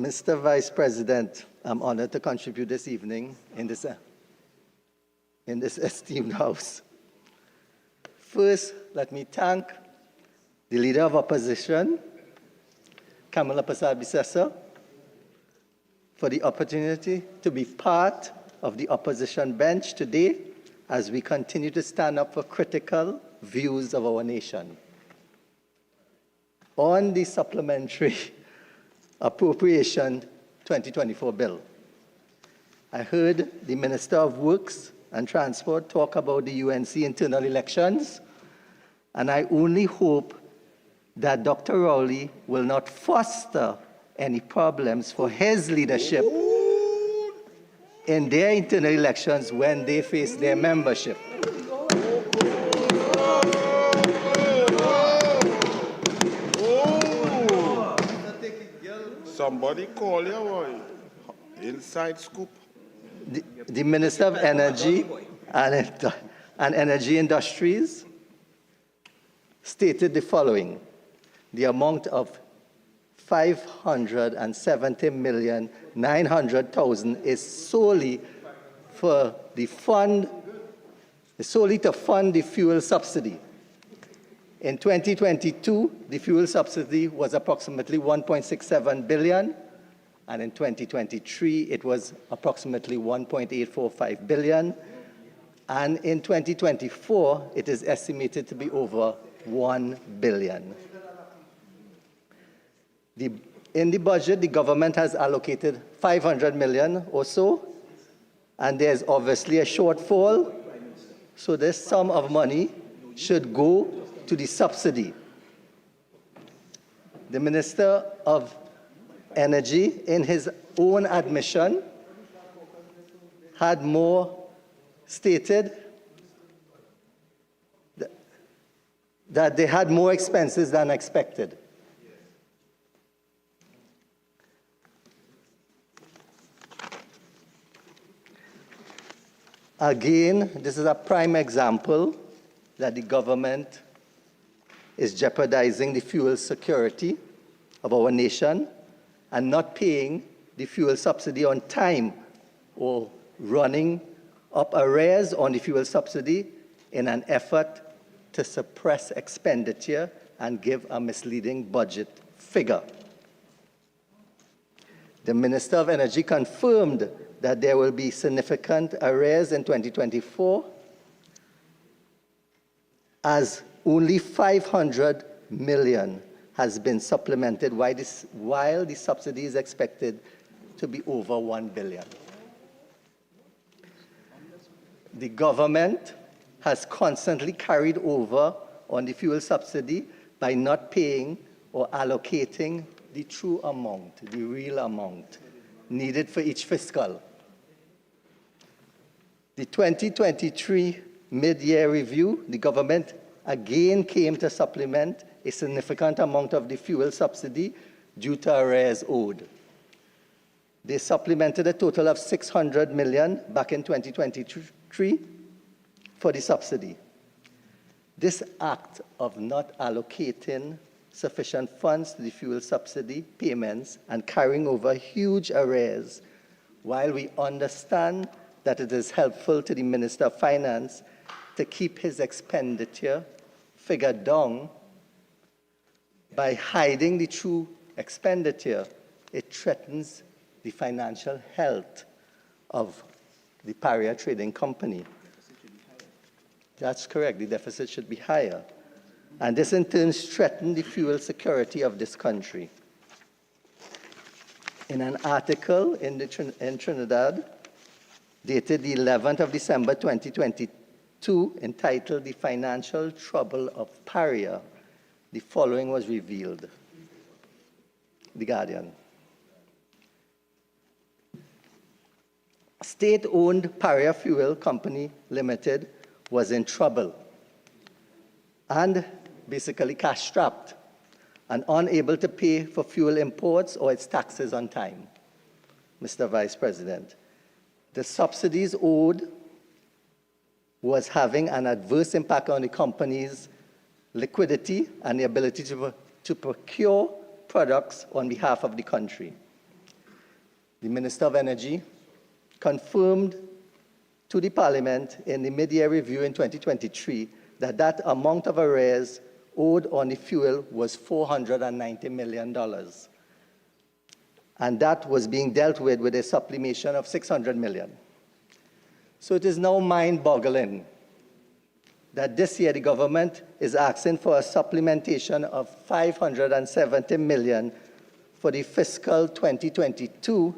Mr. Vice President, I'm honored to contribute this evening in this esteemed House. First, let me thank the Leader of Opposition, Kamala Persad-Bissessar, for the opportunity to be part of the opposition bench today as we continue to stand up for critical views of our nation. On the supplementary appropriation 2024 bill, I heard the Minister of Works and Transport talk about the UNC internal elections, and I only hope that Dr. Rowley will not foster any problems for his leadership in their internal elections when they face their membership. Somebody call you, boy. Inside scoop. The Minister of Energy and Energy Industries stated the following: the amount of 570,900,000 is solely for the fund, solely to fund the fuel subsidy. In 2022, the fuel subsidy was approximately 1.67 billion, and in 2023, it was approximately 1.845 billion, and in 2024, it is estimated to be over 1 billion. In the budget, the government has allocated 500 million or so, and there's obviously a shortfall, so this sum of money should go to the subsidy. The Minister of Energy, in his own admission, had more stated that they had more expenses than expected. Again, this is a prime example that the government is jeopardizing the fuel security of our nation and not paying the fuel subsidy on time or running up arrears on the fuel subsidy in an effort to suppress expenditure and give a misleading budget figure. The Minister of Energy confirmed that there will be significant arrears in 2024 as only 500 million has been supplemented while the subsidy is expected to be over 1 billion. The government has constantly carried over on the fuel subsidy by not paying or allocating the true amount, the real amount needed for each fiscal. The 2023 mid-year review, the government again came to supplement a significant amount of the fuel subsidy due to arrears owed. They supplemented a total of 600 million back in 2023 for the subsidy. This act of not allocating sufficient funds to the fuel subsidy payments and carrying over huge arrears, while we understand that it is helpful to the Minister of Finance to keep his expenditure figure down, by hiding the true expenditure, it threatens the financial health of the Paria trading company. That's correct, the deficit should be higher. And this in turn threatens the fuel security of this country. In an article in Trinidad, dated the 11th of December 2022, entitled "The Financial Trouble of Paria," the following was revealed. The Guardian. State-owned Paria Fuel Company Limited was in trouble and basically cash-strapped and unable to pay for fuel imports or its taxes on time. Mr. Vice President, the subsidies owed was having an adverse impact on the company's liquidity and the ability to procure products on behalf of the country. the Minister of Energy, confirmed to the Parliament in the mid-year review in 2023 that that amount of arrears owed on the fuel was $490 million. And that was being dealt with a supplementation of $600 million. So it is now mind-boggling that this year the government is asking for a supplementation of $570 million for the fiscal 2022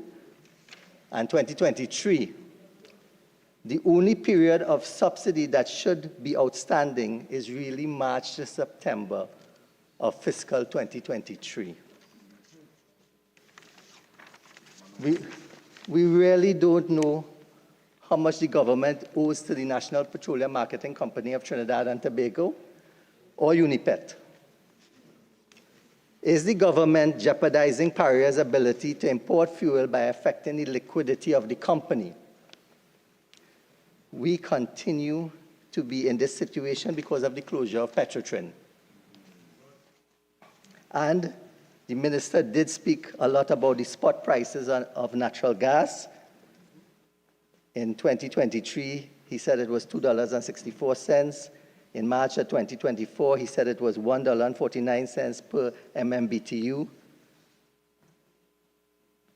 and 2023. The only period of subsidy that should be outstanding is really March to September of fiscal 2023. We really don't know how much the government owes to the National Petroleum Marketing Company of Trinidad and Tobago or UNIPET. Is the government jeopardizing Paria's ability to import fuel by affecting the liquidity of the company? We continue to be in this situation because of the closure of Petrotrin. And the minister did speak a lot about the spot prices of natural gas. In 2023, he said it was $2.64. In March of 2024, he said it was $1.49 per MMBTU.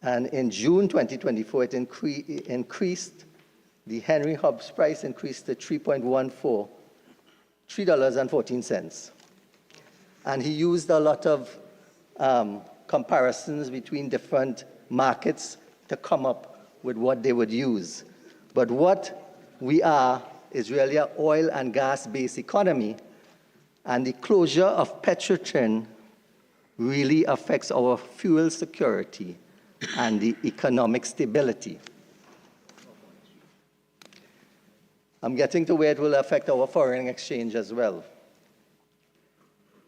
And in June 2024, it increased. The Henry Hub's price increased to $3.14. And he used a lot of comparisons between different markets to come up with what they would use. But what we are is really an oil and gas-based economy, and the closure of Petrotrin really affects our fuel security and the economic stability. I'm getting to where it will affect our foreign exchange as well.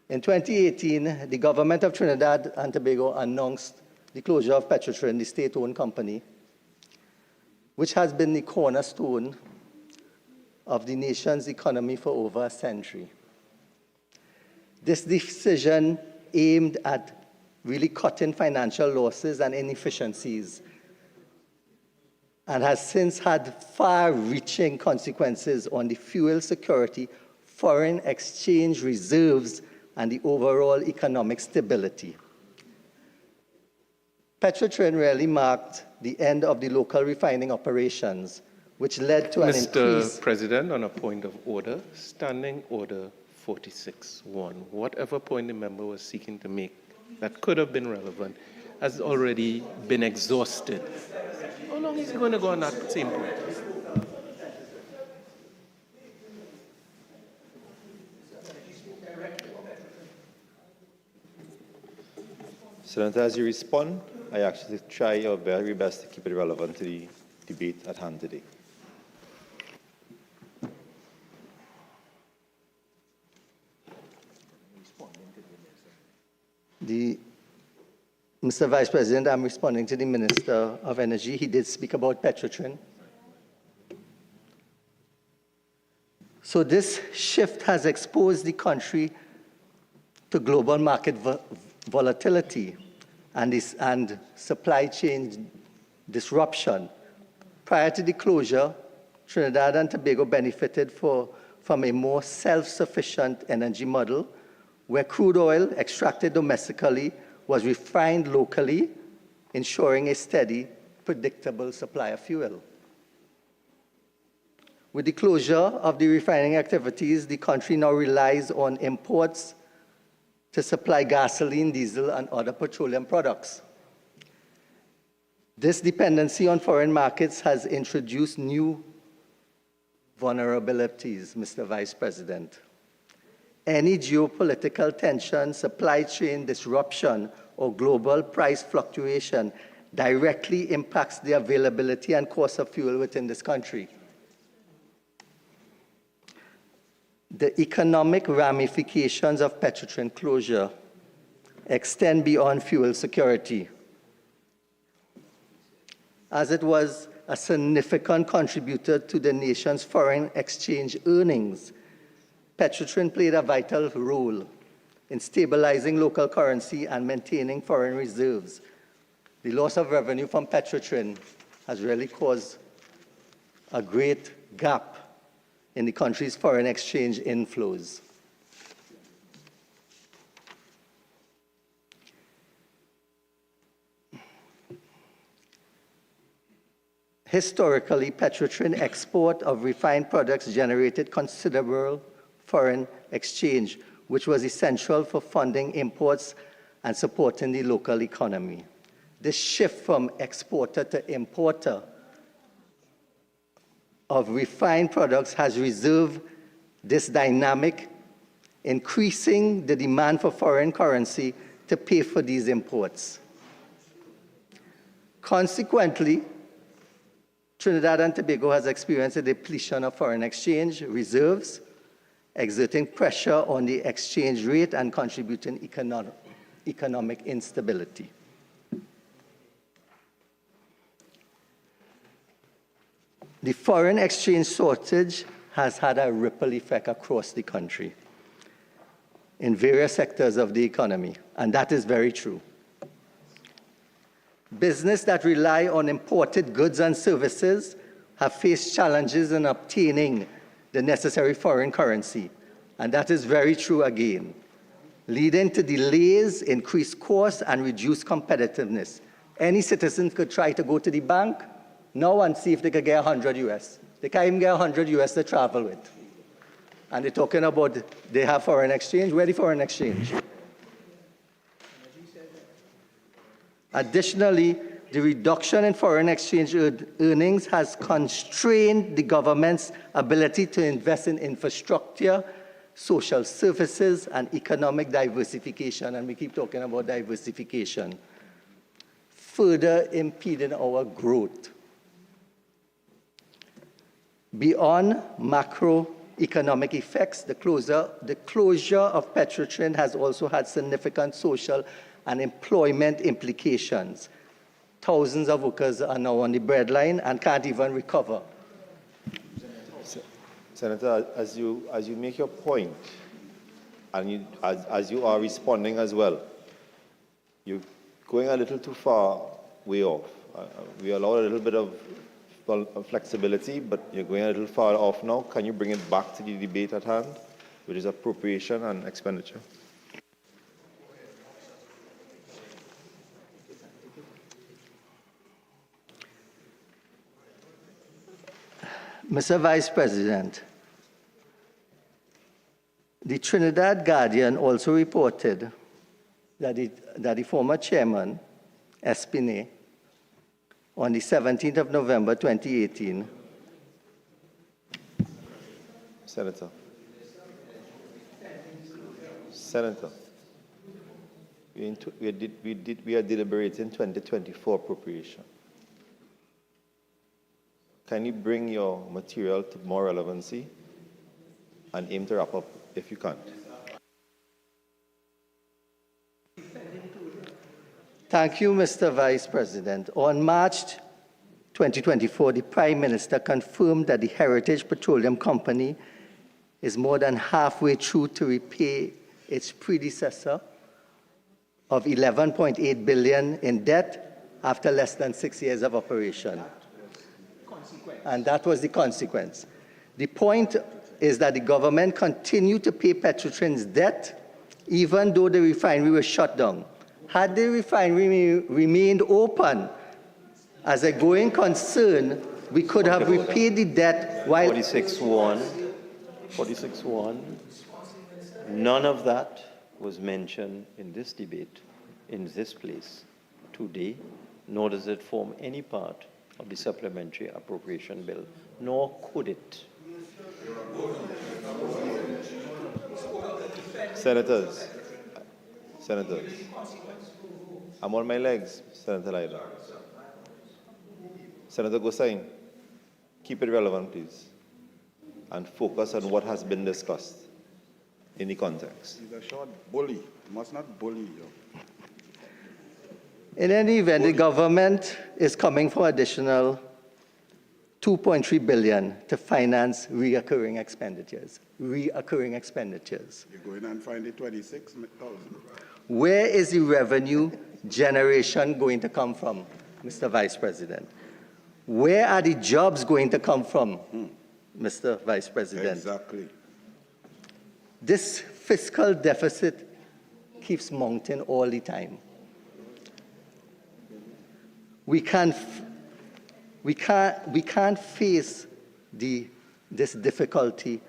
In 2018, the government of Trinidad and Tobago announced the closure of Petrotrin, the state-owned company, which has been the cornerstone of the nation's economy for over a century. This decision aimed at really cutting financial losses and inefficiencies and has since had far-reaching consequences on the fuel security, foreign exchange reserves, and the overall economic stability. Petrotrin really marked the end of the local refining operations, which led to an increase. Mr. President, on a point of order, Standing Order 46.1, whatever point the member was seeking to make that could have been relevant has already been exhausted. How long is he going to go on that same point? Senator, as you respond, I actually try your very best to keep it relevant to the debate at hand today. Mr. Vice President, I'm responding to the Minister of Energy. He did speak about Petrotrin. So this shift has exposed the country to global market volatility and supply chain disruption. Prior to the closure, Trinidad and Tobago benefited from a more self-sufficient energy model where crude oil extracted domestically was refined locally, ensuring a steady, predictable supply of fuel. With the closure of the refining activities, the country now relies on imports to supply gasoline, diesel, and other petroleum products. This dependency on foreign markets has introduced new vulnerabilities, Mr. Vice President. Any geopolitical tension, supply chain disruption, or global price fluctuation directly impacts the availability and cost of fuel within this country. The economic ramifications of Petrotrin closure extend beyond fuel security, as it was a significant contributor to the nation's foreign exchange earnings. Petrotrin played a vital role in stabilizing local currency and maintaining foreign reserves. The loss of revenue from Petrotrin has really caused a great gap in the country's foreign exchange inflows. Historically, Petrotrin export of refined products generated considerable foreign exchange, which was essential for funding imports and supporting the local economy. This shift from exporter to importer of refined products has reserved this dynamic, increasing the demand for foreign currency to pay for these imports. Consequently, Trinidad and Tobago has experienced a depletion of foreign exchange reserves, exerting pressure on the exchange rate and contributing economic instability. The foreign exchange shortage has had a ripple effect across the country in various sectors of the economy, and that is very true. Businesses that rely on imported goods and services have faced challenges in obtaining the necessary foreign currency, and that is very true again, leading to delays, increased costs, and reduced competitiveness. Any citizen could try to go to the bank now and see if they could get 100 US. They can't even get 100 US to travel with. And they're talking about they have foreign exchange. Where the foreign exchange? Additionally, the reduction in foreign exchange earnings has constrained the government's ability to invest in infrastructure, social services, and economic diversification. And we keep talking about diversification, further impeding our growth. Beyond macroeconomic effects, the closure of Petrotrin has also had significant social and employment implications. Thousands of workers are now on the breadline and can't even recover. Senator, as you make your point, and as you are responding as well, you're going a little too far way off. We allow a little bit of flexibility, but you're going a little far off now. Can you bring it back to the debate at hand, which is appropriation and expenditure? Mr. Vice President, the Trinidad Guardian also reported that the former chairman, Espine, on the 17th of November 2018. Senator, we are deliberating 2024 appropriation. Can you bring your material to more relevancy and aim to wrap up if you can't? Thank you, Mr. Vice President. On March 2024, the Prime Minister confirmed that the Heritage Petroleum Company is more than halfway through to repay its predecessor of $11.8 billion in debt after less than 6 years of operation. And that was the consequence. The point is that the government continued to pay Petrotrin's debt even though the refinery was shut down. Had the refinery remained open as a going concern, we could have repaid the debt while... 46.1. None of that was mentioned in this debate, in this place today, nor does it form any part of the supplementary appropriation bill, nor could it. Senators, I'm on my legs, Senator Lida. Senator Gosine, keep it relevant, please, and focus on what has been discussed in the context. He's a short bully. You must not bully you. In any event, the government is coming for additional $2.3 billion to finance reoccurring expenditures. You go in and find the 26,000. Where is the revenue generation going to come from, Mr. Vice President? Where are the jobs going to come from, Mr. Vice President? Exactly. This fiscal deficit keeps mounting all the time. We can't face this difficulty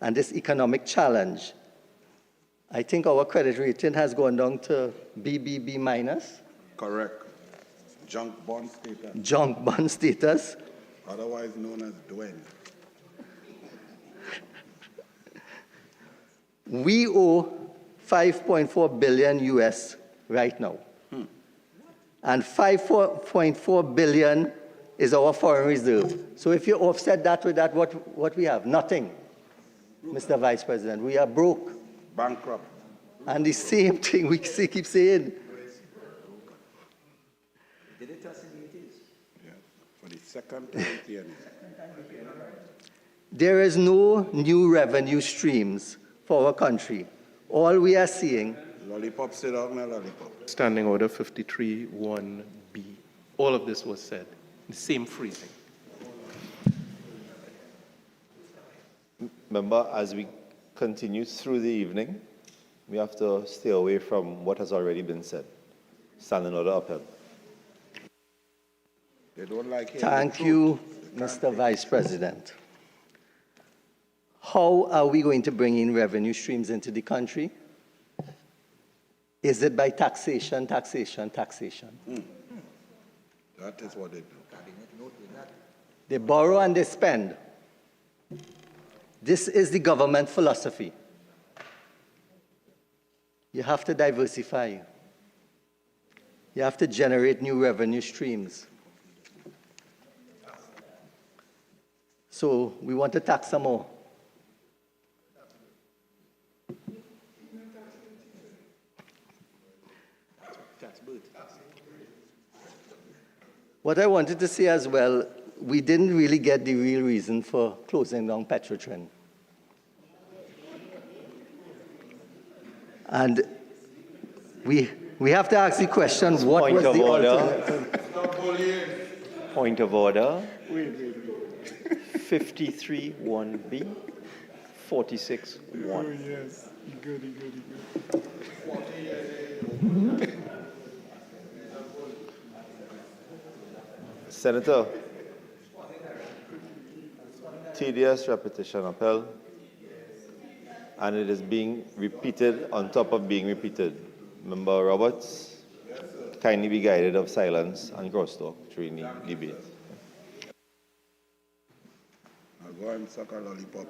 and this economic challenge. I think our credit rating has gone down to BBB minus. Correct. Junk bond status, Junk bond status. otherwise known as Dwayne. We owe 5.4 billion US right now. And 5.4 billion is our foreign reserve. So if you offset that with that, what we have? Nothing, Mr. Vice President. We are broke. Bankrupt. And the same thing we keep saying. Yeah. For the second time here. There is no new revenue streams for our country. All we are seeing. Lollipop, sit down, no lollipop. Standing Order 53-1B. All of this was said. The same phrasing. Remember, as we continue through the evening, we have to stay away from what has already been said. Standing Order upheld. They don't like hearing Thank the you, truth. Mr. Vice President. How are we going to bring in revenue streams into the country? Is it by taxation, taxation, taxation? That is what they do. They borrow and they spend. This is the government philosophy. You have to diversify. You have to generate new revenue streams. So we want to tax some more. What I wanted to say as well, we didn't really get the real reason for closing down Petrotrin. And we have to ask the question, what Point was of the order. alternative? Point of order. 53-1B, 46-1. Yes. Goody. Senator, tedious repetition upheld, and it is being repeated on top of being repeated. Member Roberts, kindly be guided of silence and crosstalk during the debate. Now go and suck a lollipop.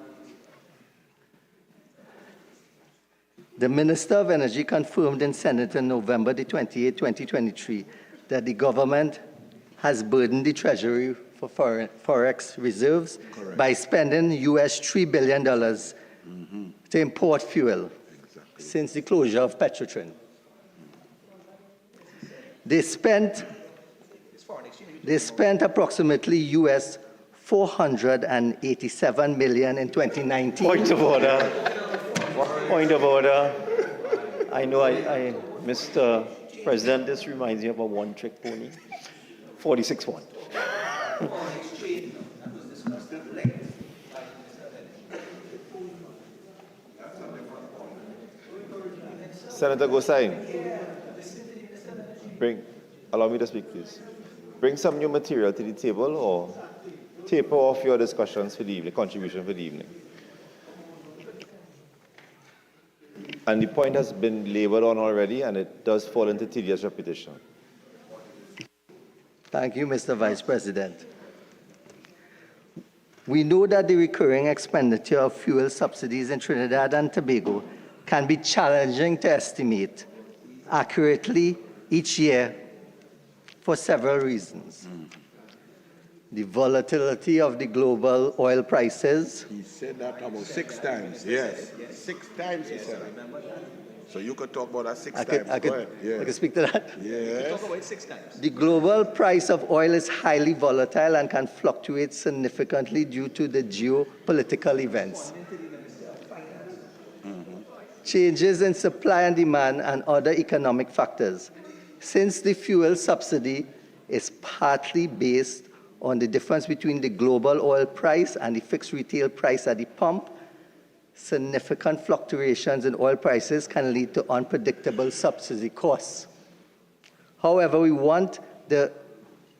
The Minister of Energy confirmed in Senate on November the 28th, 2023, that the government has burdened the Treasury for forex reserves by spending US $3 billion to import fuel since the closure of Petrotrin. They spent approximately US $487 million in 2019. Point of order. Point of order. I know, Mr. President, this reminds me of a one-trick pony. 46-1. Senator Gosine, allow me to speak, please. Bring some new material to the table or taper off your discussions for the evening, contribution for the evening. And the point has been labored on already, and it does fall into tedious repetition. Thank you, Mr. Vice President. We know that the recurring expenditure of fuel subsidies in Trinidad and Tobago can be challenging to estimate accurately each year for several reasons. The volatility of the global oil prices. He said that about 6 times. Yes. 6 times he said it. So you could talk about that 6 times. I Go ahead. could speak to that. Yes. The global price of oil is highly volatile and can fluctuate significantly due to the geopolitical events. Changes in supply and demand and other economic factors. Since the fuel subsidy is partly based on the difference between the global oil price and the fixed retail price at the pump, significant fluctuations in oil prices can lead to unpredictable subsidy costs. However, we want the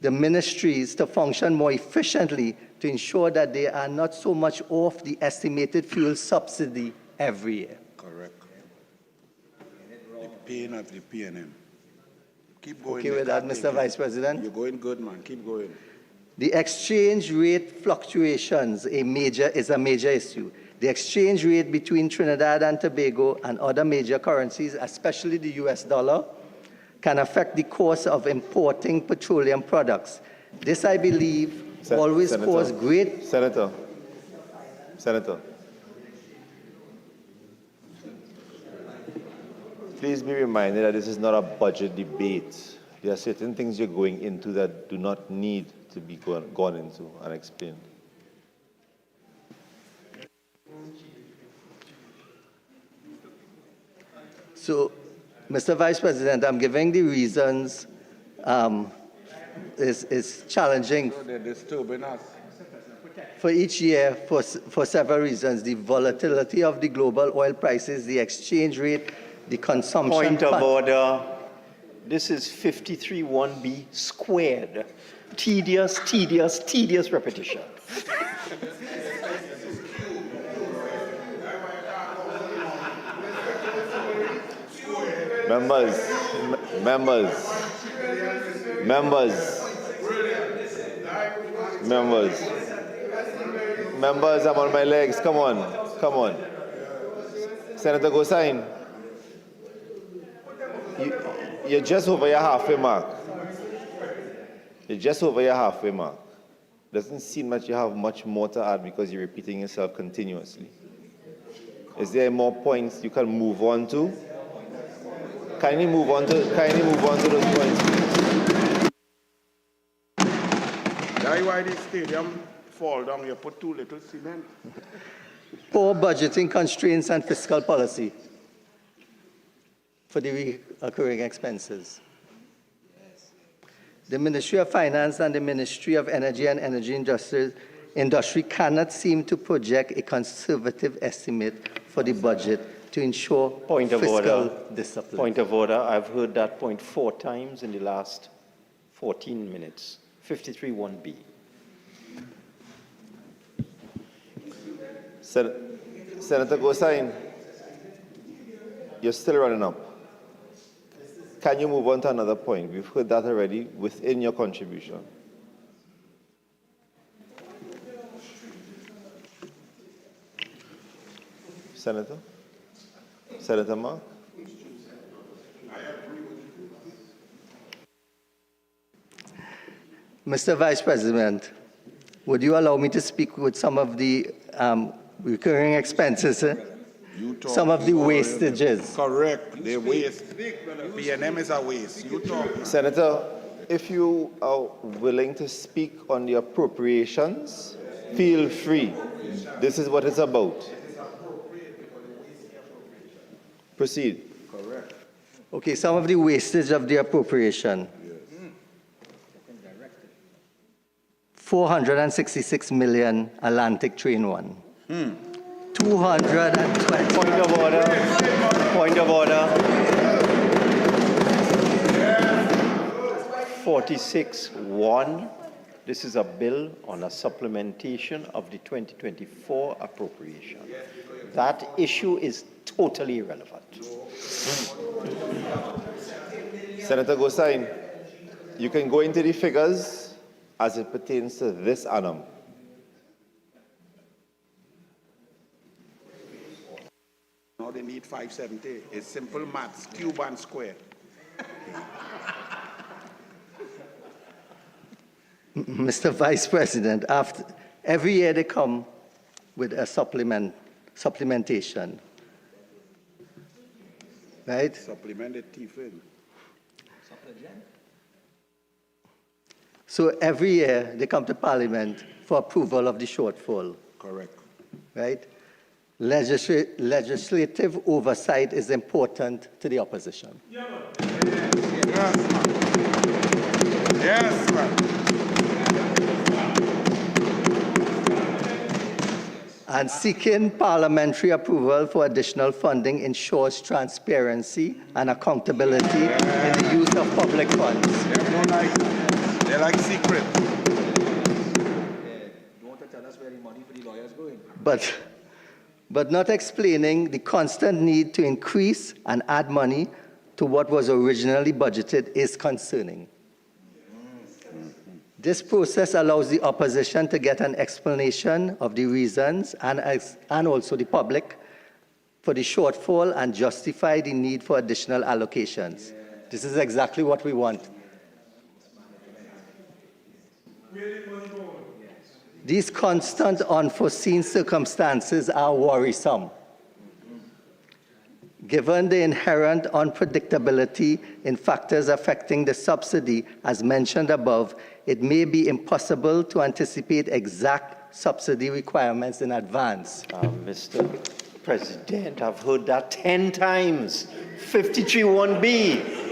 ministries to function more efficiently to ensure that they are not so much off the estimated fuel subsidy every year. Correct. The pain of the PNM. Keep going. Okay with that, Mr. Vice President? You're going good, man. Keep going. The exchange rate fluctuations is a major issue. The exchange rate between Trinidad and Tobago and other major currencies, especially the US dollar, can affect the cost of importing petroleum products. This, I believe, always causes great... Senator, please be reminded that this is not a budget debate. There are certain things you're going into that do not need to be gone into and explained. So, Mr. Vice President, I'm giving the reasons is challenging So they're disturbing us. for each year for several reasons. The volatility of the global oil prices, the exchange rate, the consumption... Point of order. This is 53(1)B squared. Tedious repetition. Members, I'm on my legs. Come on. Senator Gosine, you're just over your halfway mark. Doesn't seem like you have much more to add because you're repeating yourself continuously. Is there more points you can move on to? Kindly move on to those points. That's why the stadium fall down. You put too little cement. Poor budgeting constraints and fiscal policy for the recurring expenses. The Ministry of Finance and the Ministry of Energy and Energy Industry cannot seem to project a conservative estimate for the budget to ensure fiscal discipline. Point of order. I've heard that point 4 times in the last 14 minutes. 53(1)B. Senator Gosine, you're still running up. Can you move on to another point? We've heard that already within your contribution. Senator Mark? Mr. Vice President, would you allow me to speak with some of the recurring expenses, some of the wastages? Correct. They waste. PNM is a waste. You talk. Senator, if you are willing to speak on the appropriations, feel free. This is what it's about. Proceed. Correct. Okay, some of the wastage of the appropriation. Yes. 466 million Atlantic Train 1. 220. Point of order. 46(1). This is a bill on a supplementation of the 2024 appropriation. That issue is totally irrelevant. Senator Gosine, you can go into the figures as it pertains to this annum. Now they need 570. It's simple maths, cube and square. Mr. Vice President, every year they come with a supplementation. Right? Supplemented teeth in. So every year they come to Parliament for approval of the shortfall. Correct. Right? Legislative oversight is important to the opposition. Yes, man. Yes, man. And seeking parliamentary approval for additional funding ensures transparency and accountability in the use of public funds. They don't like that. They like secret. You want to tell us where the money for the lawyers going? But not explaining the constant need to increase and add money to what was originally budgeted is concerning. This process allows the opposition to get an explanation of the reasons and also the public for the shortfall and justify the need for additional allocations. This is exactly what we want. These constant unforeseen circumstances are worrisome. Given the inherent unpredictability in factors affecting the subsidy, as mentioned above, it may be impossible to anticipate exact subsidy requirements in advance. Mr. President, I've heard that 10 times. 53(1)B.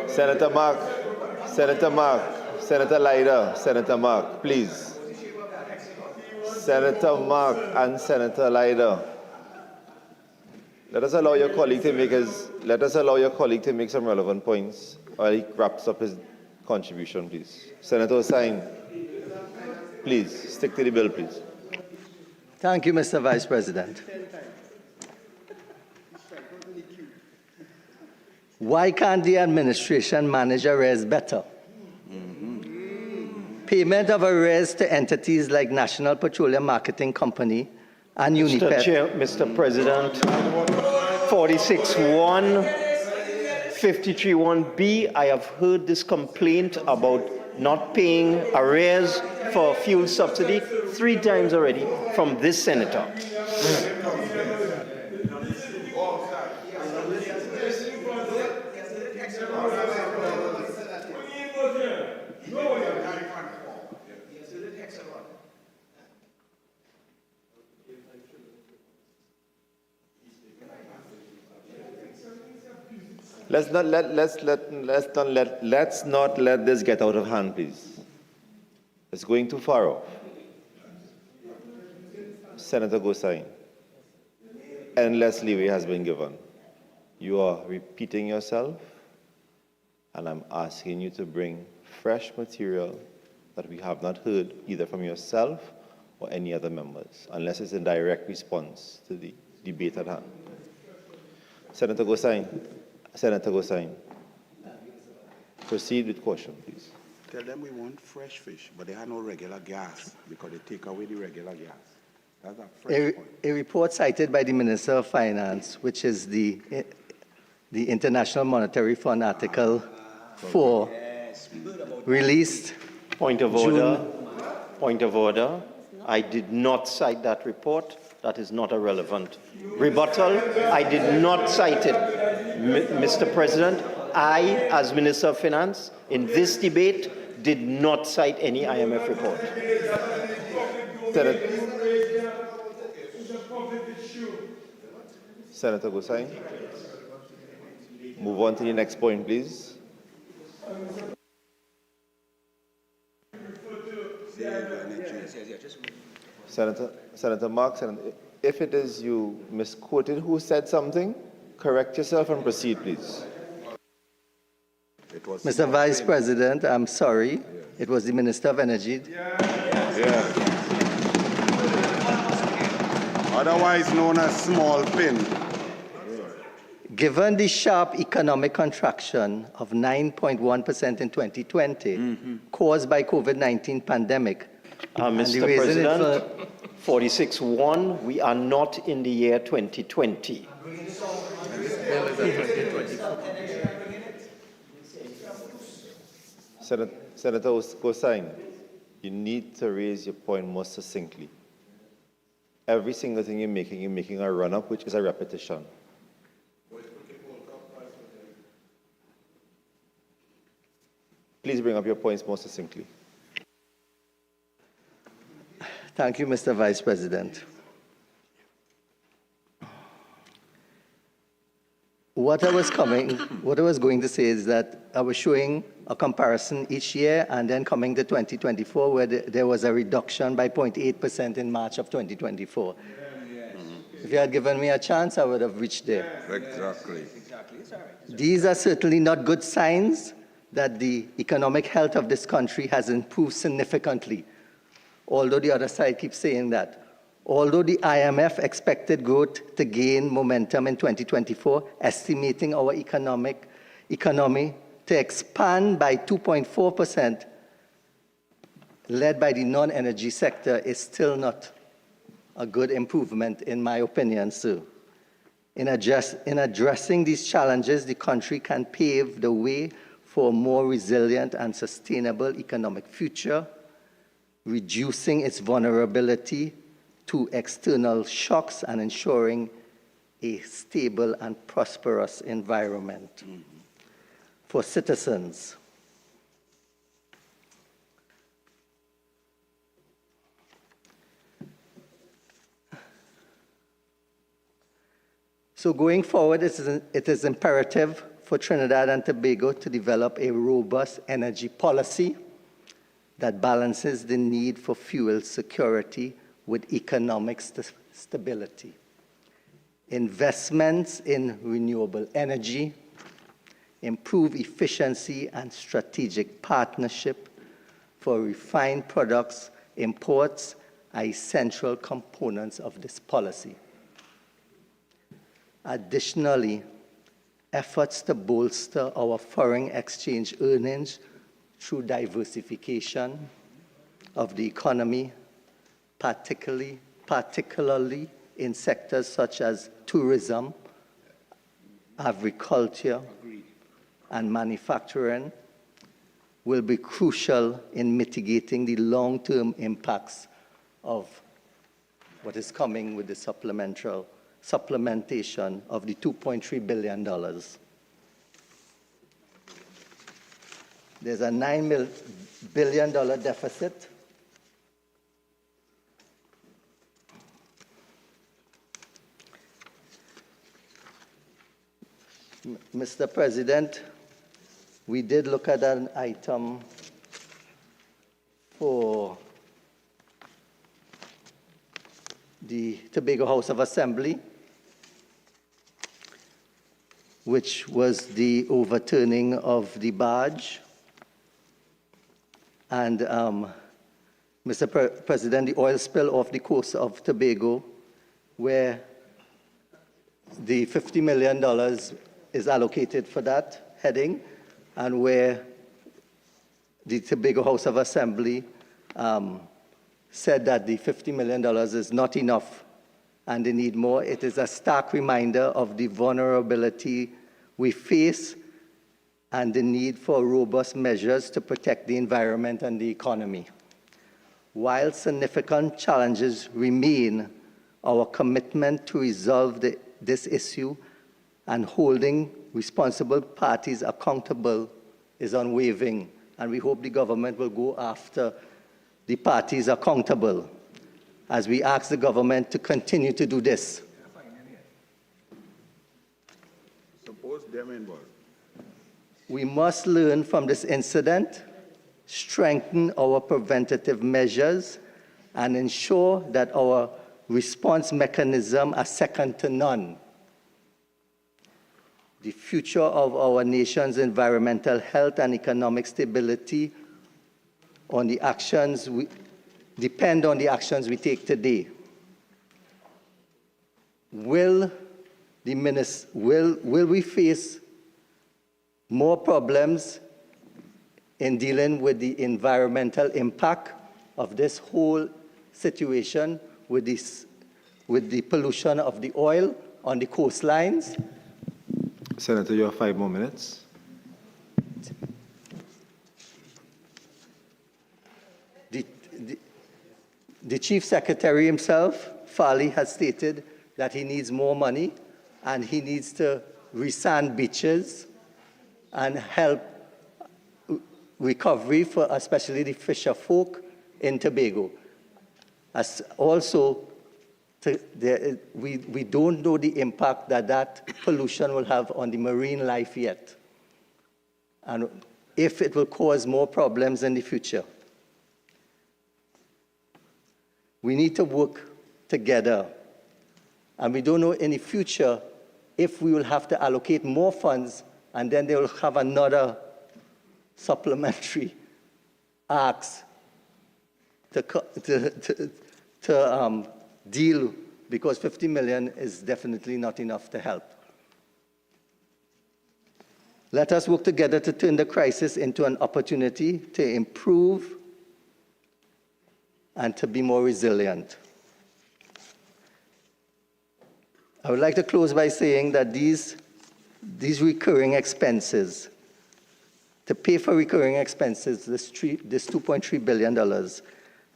Senator Mark, Senator Leiter, Senator Mark, please. Senator Mark and Senator Leiter. Let us allow your colleague to make some relevant points while he wraps up his contribution, please. Senator Gosine, please, stick to the bill, please. Thank you, Mr. Vice President. Why can't the administration manage arrears better? Payment of arrears to entities like National Petroleum Marketing Company and Unipet. Mr. President, 46(1), 53(1)B, I have heard this complaint about not paying arrears for fuel subsidy 3 times already from this senator. Let's not let this get out of hand, please. It's going too far off. Senator Gosine, endless leeway has been given. You are repeating yourself, and I'm asking you to bring fresh material that we have not heard either from yourself or any other members, unless it's in direct response to the debate at hand. Senator Gosine, proceed with caution, please. Tell them we want fresh fish, but they have no regular gas because they take away the regular gas. That's a fresh point. A report cited by the Minister of Finance, which is the International Monetary Fund Article 4, released Point of order. Point of order. I did not cite that report. That is not a relevant rebuttal. I did not cite it. Mr. President, I, as Minister of Finance, in this debate, did not cite any IMF report. Senator Gosine, move on to the next point, please. Senator Mark, if it is you misquoted who said something, correct yourself and proceed, please. Mr. Vice President, I'm sorry. It was the Minister of Energy. Yeah. Otherwise known as small pin. Given the sharp economic contraction of 9.1% in 2020 caused by COVID-19 pandemic, Mr. President, 46(1), we are not in the year 2020. Senator Gosine, you need to raise your point more succinctly. Every single thing you're making a run-up, which is a repetition. Please bring up your points more succinctly. Thank you, Mr. Vice President. What I was going to say is that I was showing a comparison each year and then coming to 2024 where there was a reduction by 0.8% in March of 2024. If you had given me a chance, I would have reached there. Exactly. These are certainly not good signs that the economic health of this country has improved significantly, although the other side keeps saying that. Although the IMF expected growth to gain momentum in 2024, estimating our economy to expand by 2.4%, led by the non-energy sector, is still not a good improvement, in my opinion, sir. In addressing these challenges, the country can pave the way for a more resilient and sustainable economic future, reducing its vulnerability to external shocks and ensuring a stable and prosperous environment for citizens. So going forward, it is imperative for Trinidad and Tobago to develop a robust energy policy that balances the need for fuel security with economic stability. Investments in renewable energy, improve efficiency and strategic partnership for refined products, imports are essential components of this policy. Additionally, efforts to bolster our foreign exchange earnings through diversification of the economy, particularly in sectors such as tourism, agriculture, and manufacturing, will be crucial in mitigating the long-term impacts of what is coming with the supplementation of the $2.3 billion. There's a $9 billion deficit. Mr. President, we did look at an item for the Tobago House of Assembly, which was the overturning of the barge. And Mr. President, the oil spill off the coast of Tobago, where the $50 million is allocated for that heading, and where the Tobago House of Assembly said that the $50 million is not enough and they need more. It is a stark reminder of the vulnerability we face and the need for robust measures to protect the environment and the economy. While significant challenges remain, our commitment to resolve this issue and holding responsible parties accountable is unwavering, and we hope the government will go after the parties accountable as we ask the government to continue to do this. Suppose them involved. We must learn from this incident, strengthen our preventative measures, and ensure that our response mechanisms are second to none. The future of our nation's environmental health and economic stability depend on the actions we take today. Will we face more problems in dealing with the environmental impact of this whole situation with the pollution of the oil on the coastlines? Senator, you have 5 more minutes. The Chief Secretary himself, Farley, has stated that he needs more money and he needs to resand beaches and help recovery for especially the fisher folk in Tobago. As also, we don't know the impact that pollution will have on the marine life yet, and if it will cause more problems in the future. We need to work together, and we don't know in the future if we will have to allocate more funds, and then they will have another supplementary ask to deal, because 50 million is definitely not enough to help. Let us work together to turn the crisis into an opportunity to improve and to be more resilient. I would like to close by saying that these recurring expenses, to pay for recurring expenses, this $2.3 billion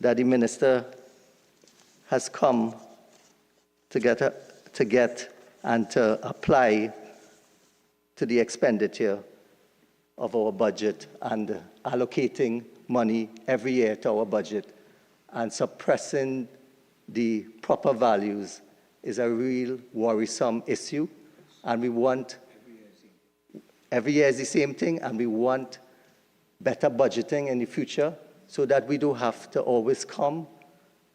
that the minister has come to get and to apply to the expenditure of our budget, and allocating money every year to our budget and suppressing the proper values is a real worrisome issue. And we want, every year is the same thing, and we want better budgeting in the future so that we don't have to always come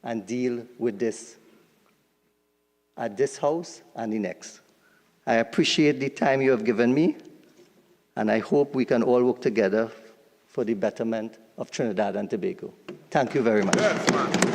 and deal with this at this house and the next. I appreciate the time you have given me, and I hope we can all work together for the betterment of Trinidad and Tobago. Thank you very much. Yes, man.